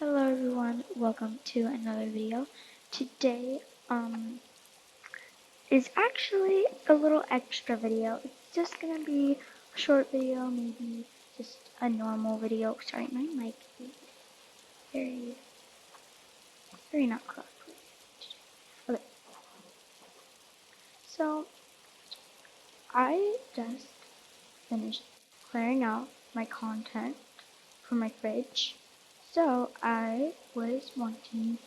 Hello everyone, welcome to another video. Today is actually a little extra video. It's just gonna be a short video, maybe just a normal video. Sorry, my mic is very, very not correctly. Okay, so I just finished clearing out my content for my fridge. So I was wanting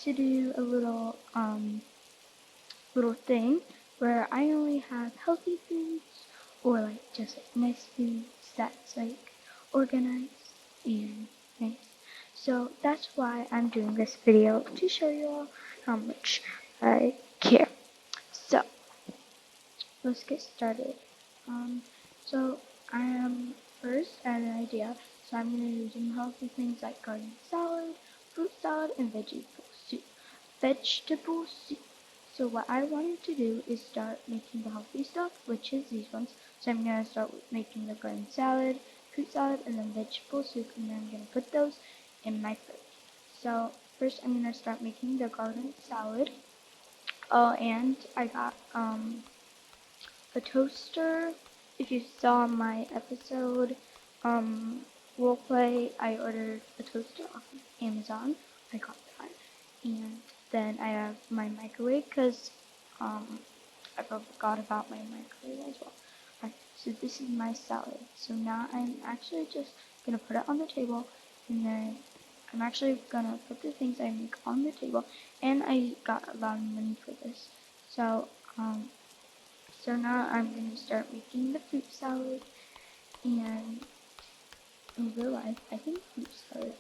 to do a little thing where I only have healthy foods or like just like nice foods that's like organized and nice. So that's why I'm doing this video to show you all how much I care. So let's get started. Um, so I am first I had an idea. So I'm gonna do some healthy things like garden salad, fruit salad, and vegetable soup. Vegetable soup. So what I wanted to do is start making the healthy stuff, which is these ones. So I'm gonna start with making the garden salad, fruit salad, and then vegetable soup, and then I'm gonna put those in my fridge. So first I'm gonna start making the garden salad. Oh, and I got a toaster. If you saw my episode roleplay, I ordered a toaster off of Amazon. I got that, and then I have my microwave because I forgot about my microwave as well. Alright, so this is my salad. So now I'm actually just gonna put it on the table, and then I'm actually gonna put the things I make on the table, and I got a lot of money for this. So so now I'm going to start making the fruit salad, and in real life, I think fruit salad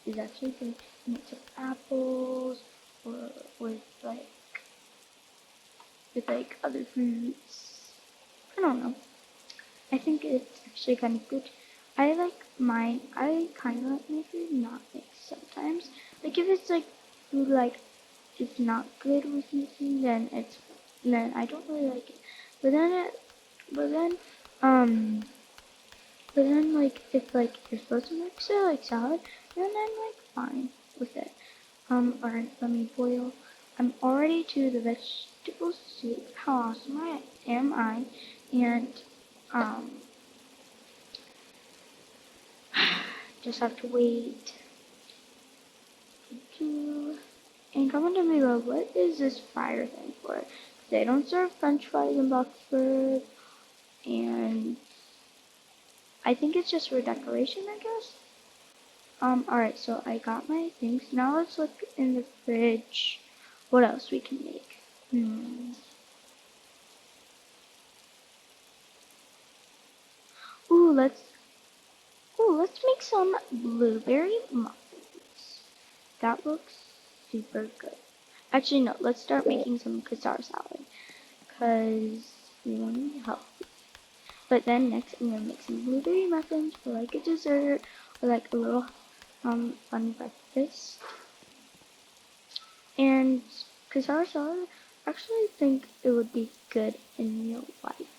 is actually good to mix with apples or with like other fruits. I don't know. I think it's actually kind of good. I like mine. I kind of like my food not mixed sometimes. Like if it's like food like it's not good with mixing, then I don't really like it. But then but then um But then, like, if, like, you're supposed to mix it like salad, then I'm, like, fine with it. Alright, let me boil. I'm already to the vegetable soup. How awesome am I? And, um, just have to wait. And comment down below, what is this fryer thing for? They don't serve french fries in bloxburg, and I think it's just for decoration, I guess. Alright, so I got my things. Now let's look in the fridge what else we can make. Ooh, let's make some blueberry muffins. That looks super good. Actually, no, let's start making some caesar salad, because we want to be healthy. But then next, I'm gonna make some blueberry muffins for like a dessert, or like a little, fun breakfast. And caesar salad, I actually think it would be good in real life.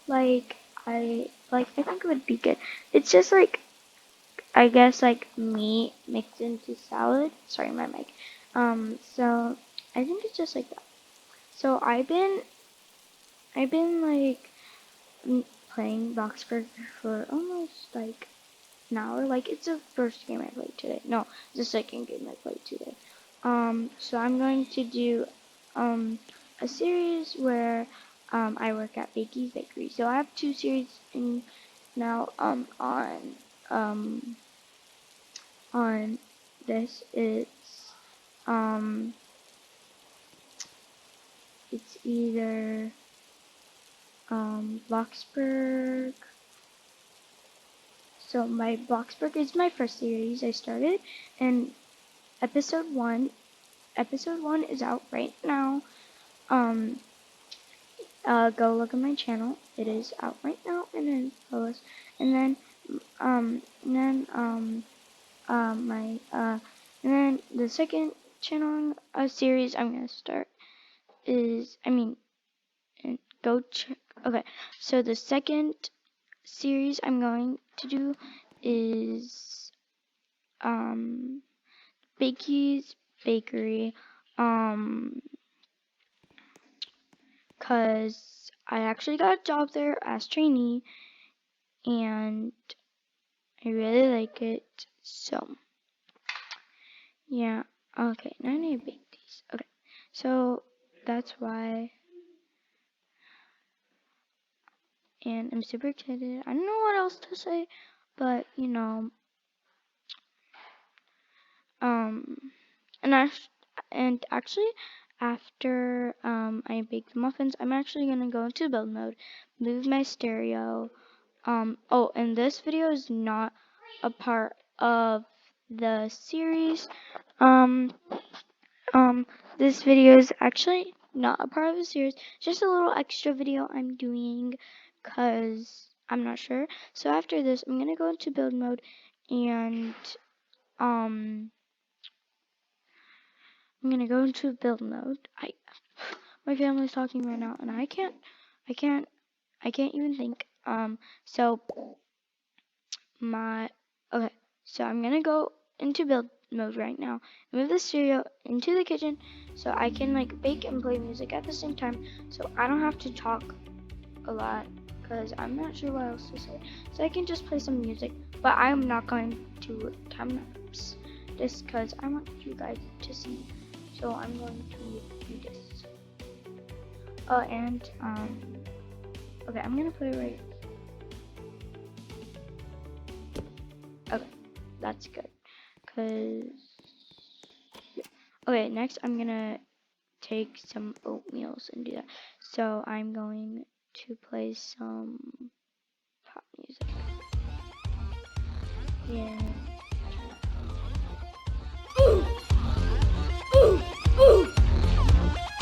I think it would be good. It's just like, I guess, like meat mixed into salad. Sorry, my mic. So I think it's just like that. So I've been like playing bloxburg for almost like an hour. Like it's the first game I played today. No, it's the second game I played today. So I'm going to do a series where I work at Bakey's Bakery. So I have two series in now um on this. Um it's either Bloxburg. So my Bloxburg is my first series I started, and episode one is out right now. Um Go look at my channel. It is out right now, and then post, and then and then my and then the second channel series I'm gonna start is go check. Okay, so the second series I'm going to do is Bakey's Bakery, cause I actually got a job there as trainee, and I really like it. So yeah, okay. Now I need to bake these. Okay, so that's why, and I'm super excited. I don't know what else to say, but um, and actually, after I bake the muffins, I'm actually gonna go into build mode, move my stereo. Oh, and this video is not a part of the series. Um, this video is actually not a part of the series, just a little extra video I'm doing because I'm not sure. So after this, I'm gonna go into build mode, and um, I'm gonna go into build mode. My family's talking right now, and I can't even think. So my okay, so I'm gonna go into build mode right now. Move the stereo into the kitchen so I can like bake and play music at the same time, so I don't have to talk a lot because I'm not sure what else to say. So I can just play some music, but I'm not going to time lapse this because I want you guys to see. So I'm going to do this. Oh, and okay, I'm gonna put it right. Okay, that's good. Okay, next I'm gonna take some oatmeals and do that. So I'm going to play some pop music. Yeah.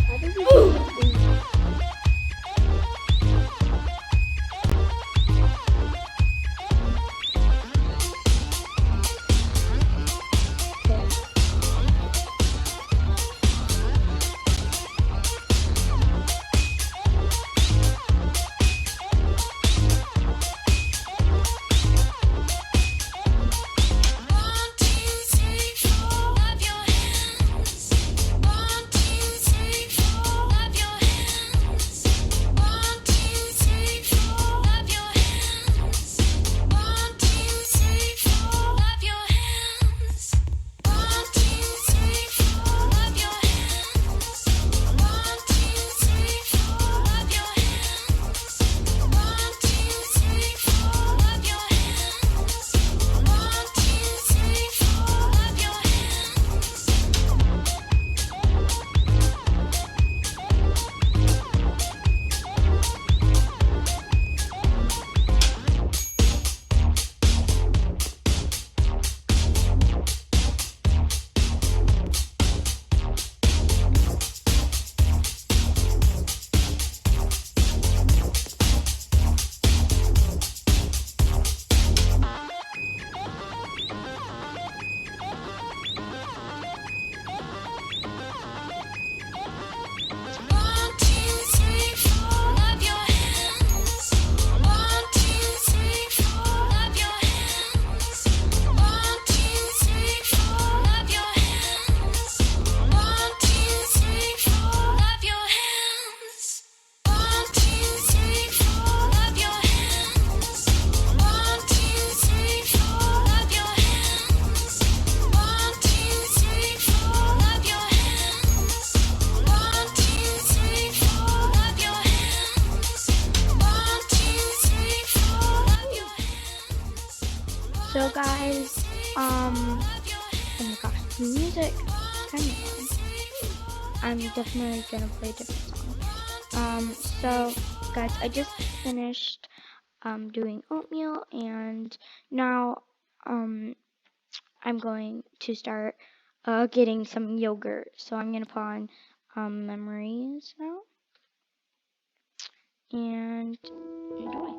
How does it do that thing? So guys, oh my gosh, the music kind of fun. I'm definitely gonna play a different song. So guys, I just finished doing oatmeal, and now I'm going to start getting some yogurt. So I'm gonna put on memories now and enjoy.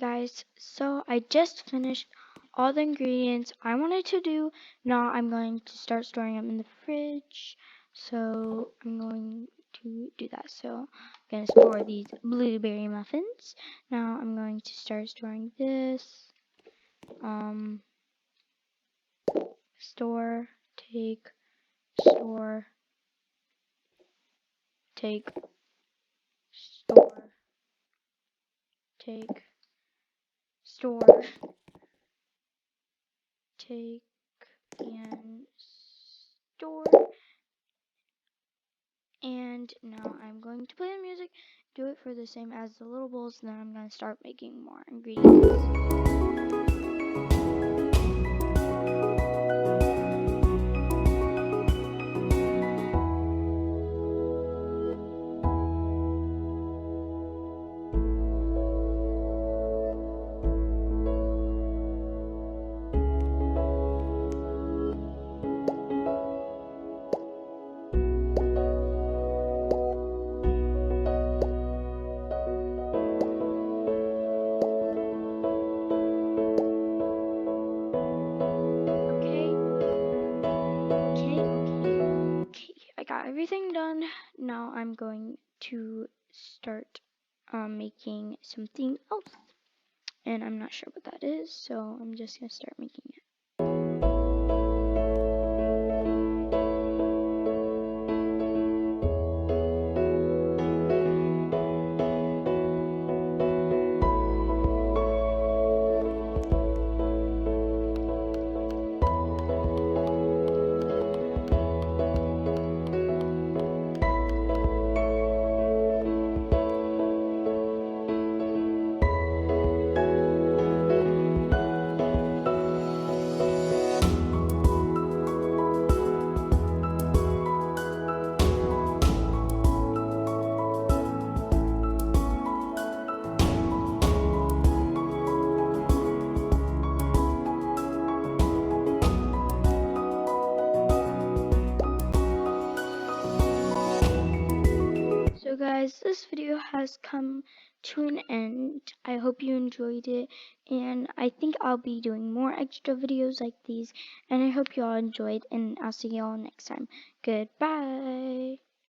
guys, so I just finished all the ingredients I wanted to do. Now I'm going to start storing them in the fridge. So I'm going to do that. So I'm going to store these blueberry muffins. Now I'm going to start storing this. Store, take, store, take, store, take, store, take, and store. And now I'm going to play the music, do it for the same as the little bowls, and then I'm going to start making more ingredients. Okay, I got everything done. Now I'm going to start making something else. And I'm not sure what that is, so I'm just going to start making it. So guys, this video has come to an end. I hope you enjoyed it, and I think I'll be doing more extra videos like these, and I hope you all enjoyed, and I'll see you all next time. Goodbye.